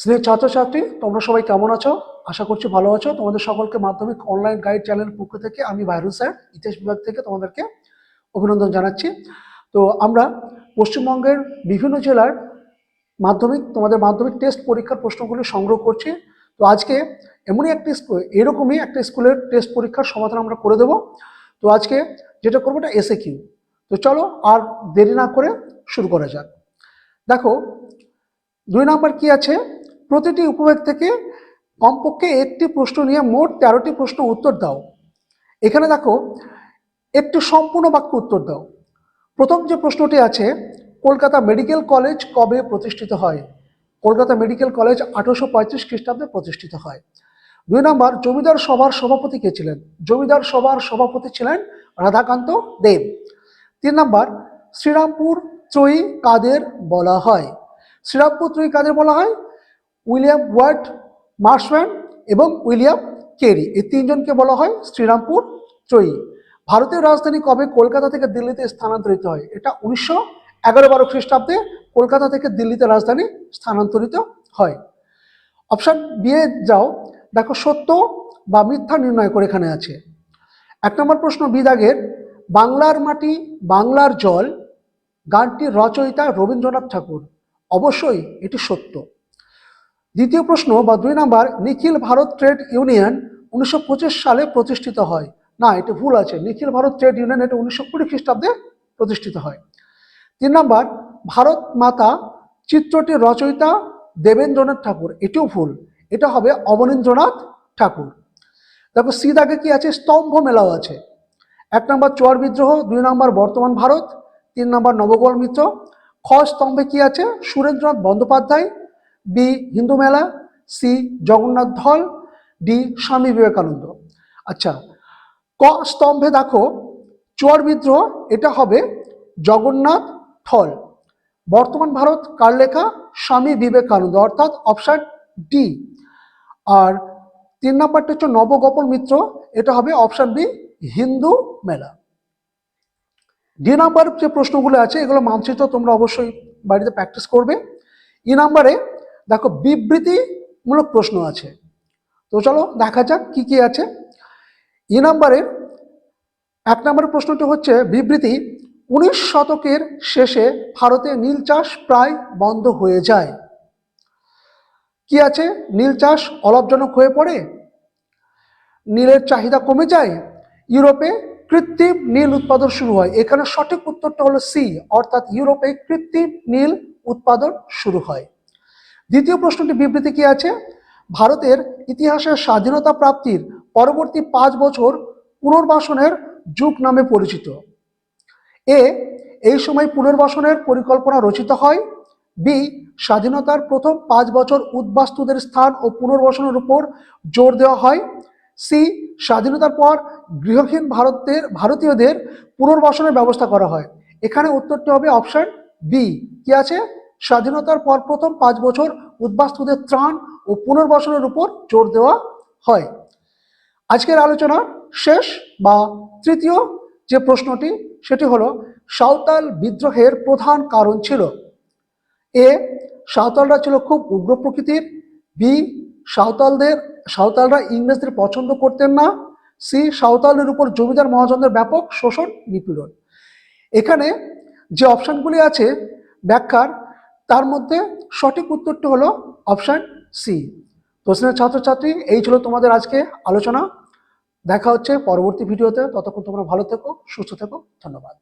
স্নেহ ছাত্রছাত্রী, তোমরা সবাই কেমন আছো? আশা করছি ভালো আছো। তোমাদের সকলকে মাধ্যমিক অনলাইন গাইড চ্যানেলের পক্ষ থেকে আমি ভাইরুল স্যার ইতিহাস বিভাগ থেকে তোমাদেরকে অভিনন্দন জানাচ্ছি। তো আমরা পশ্চিমবঙ্গের বিভিন্ন জেলার তোমাদের মাধ্যমিক টেস্ট পরীক্ষার প্রশ্নগুলি সংগ্রহ করছি। তো আজকে এরকমই একটা স্কুলের টেস্ট পরীক্ষার সমাধান আমরা করে দেব। তো আজকে যেটা করবো এটা এসএ কিউ। তো চলো আর দেরি না করে শুরু করা যাক। দেখো, 2 নম্বর কি আছে, প্রতিটি উপবিভাগ থেকে কমপক্ষে একটি প্রশ্ন নিয়ে মোট 13টি প্রশ্ন উত্তর দাও। এখানে দেখো, একটি সম্পূর্ণ বাক্য উত্তর দাও। প্রথম যে প্রশ্নটি আছে, কলকাতা মেডিকেল কলেজ কবে প্রতিষ্ঠিত হয়? কলকাতা মেডিকেল কলেজ 1835 খ্রিস্টাব্দে প্রতিষ্ঠিত হয়। 2 নম্বর, জমিদার সভার সভাপতি কে ছিলেন? জমিদার সভার সভাপতি ছিলেন রাধাকান্ত দেব। 3 নম্বর, শ্রীরামপুর ত্রয়ী কাদের বলা হয়? শ্রীরামপুর ত্রয়ী কাদের বলা হয়? উইলিয়াম ওয়ার্ড মার্শম্যান এবং উইলিয়াম কেরি, এই তিনজনকে বলা হয় শ্রীরামপুর ত্রয়ী। ভারতের রাজধানী কবে কলকাতা থেকে দিল্লিতে স্থানান্তরিত হয়? এটা 1911-12 খ্রিস্টাব্দে কলকাতা থেকে দিল্লিতে রাজধানী স্থানান্তরিত হয়। অপশন বি এ যাও, দেখো সত্য বা মিথ্যা নির্ণয় করে এখানে আছে। 1 নম্বর প্রশ্ন, বি দাগের, বাংলার মাটি বাংলার জল গানটির রচয়িতা রবীন্দ্রনাথ ঠাকুর। অবশ্যই এটি সত্য। দ্বিতীয় প্রশ্ন বা 2 নম্বর, নিখিল ভারত ট্রেড ইউনিয়ন 1925 সালে প্রতিষ্ঠিত হয়। না, এটা ভুল আছে। নিখিল ভারত ট্রেড ইউনিয়ন এটা 1920 খ্রিস্টাব্দে প্রতিষ্ঠিত হয়। 3 নম্বর, ভারত মাতা চিত্রটির রচয়িতা দেবেন্দ্রনাথ ঠাকুর। এটিও ভুল, এটা হবে অবনীন্দ্রনাথ ঠাকুর। দেখো সি দাগে কি আছে, স্তম্ভ মেলাও আছে। 1 নম্বর চোয়ার বিদ্রোহ, 2 নম্বর বর্তমান ভারত, 3 নম্বর নবগোপাল মিত্র। খ স্তম্ভে কি আছে, সুরেন্দ্রনাথ বন্দ্যোপাধ্যায়। বি হিন্দু মেলা, সি জগন্নাথ ধল, ডি স্বামী বিবেকানন্দ। আচ্ছা, ক স্তম্ভে দেখো চোয়ার বিদ্রোহ, এটা হবে জগন্নাথ ধল। বর্তমান ভারত কার লেখা? স্বামী বিবেকানন্দ, অর্থাৎ অপশন ডি। আর 3 নম্বরটা হচ্ছে নবগোপাল মিত্র, এটা হবে অপশন বি হিন্দু মেলা। ডি নাম্বার যে প্রশ্নগুলো আছে এগুলো মানচিত্র তোমরা অবশ্যই বাড়িতে প্র্যাকটিস করবে। ই নাম্বারে দেখো বিবৃতিমূলক প্রশ্ন আছে। তো চলো দেখা যাক কি কি আছে। ই নাম্বারের 1 নম্বরের প্রশ্নটি হচ্ছে বিবৃতি, 19 শতকের শেষে ভারতে নীল চাষ প্রায় বন্ধ হয়ে যায়। কি আছে, নীল চাষ অলাভজনক হয়ে পড়ে, নীলের চাহিদা কমে যায়, ইউরোপে কৃত্রিম নীল উৎপাদন শুরু হয়। এখানে সঠিক উত্তরটা হলো সি, অর্থাৎ ইউরোপে কৃত্রিম নীল উৎপাদন শুরু হয়। দ্বিতীয় প্রশ্নটি বিবৃতি কি আছে, ভারতের ইতিহাসের স্বাধীনতা প্রাপ্তির পরবর্তী 5 বছর পুনর্বাসনের যুগ নামে পরিচিত। এ এই সময় পুনর্বাসনের পরিকল্পনা রচিত হয়। বি স্বাধীনতার প্রথম 5 বছর উদ্বাস্তুদের স্থান ও পুনর্বাসনের উপর জোর দেওয়া হয়। সি স্বাধীনতার পর গৃহহীন ভারতীয়দের পুনর্বাসনের ব্যবস্থা করা হয়। এখানে উত্তরটি হবে অপশন বি। কি আছে, স্বাধীনতার পর প্রথম 5 বছর উদ্বাস্তুদের ত্রাণ ও পুনর্বাসনের উপর জোর দেওয়া হয়। আজকের আলোচনা শেষ বা তৃতীয় যে প্রশ্নটি সেটি হলো, সাঁওতাল বিদ্রোহের প্রধান কারণ ছিল। এ সাঁওতালরা ছিল খুব উগ্র প্রকৃতির। বি সাঁওতালরা ইংরেজদের পছন্দ করতেন না। সি সাঁওতালের উপর জমিদার মহাজনদের ব্যাপক শোষণ নিপীড়ন। এখানে যে অপশনগুলি আছে ব্যাখ্যার, তার মধ্যে সঠিক উত্তরটি হলো অপশন সি। তো ছাত্রছাত্রী, এই ছিল তোমাদের আজকে আলোচনা। দেখা হচ্ছে পরবর্তী ভিডিওতে। ততক্ষণ তোমরা ভালো থেকো, সুস্থ থেকো। ধন্যবাদ।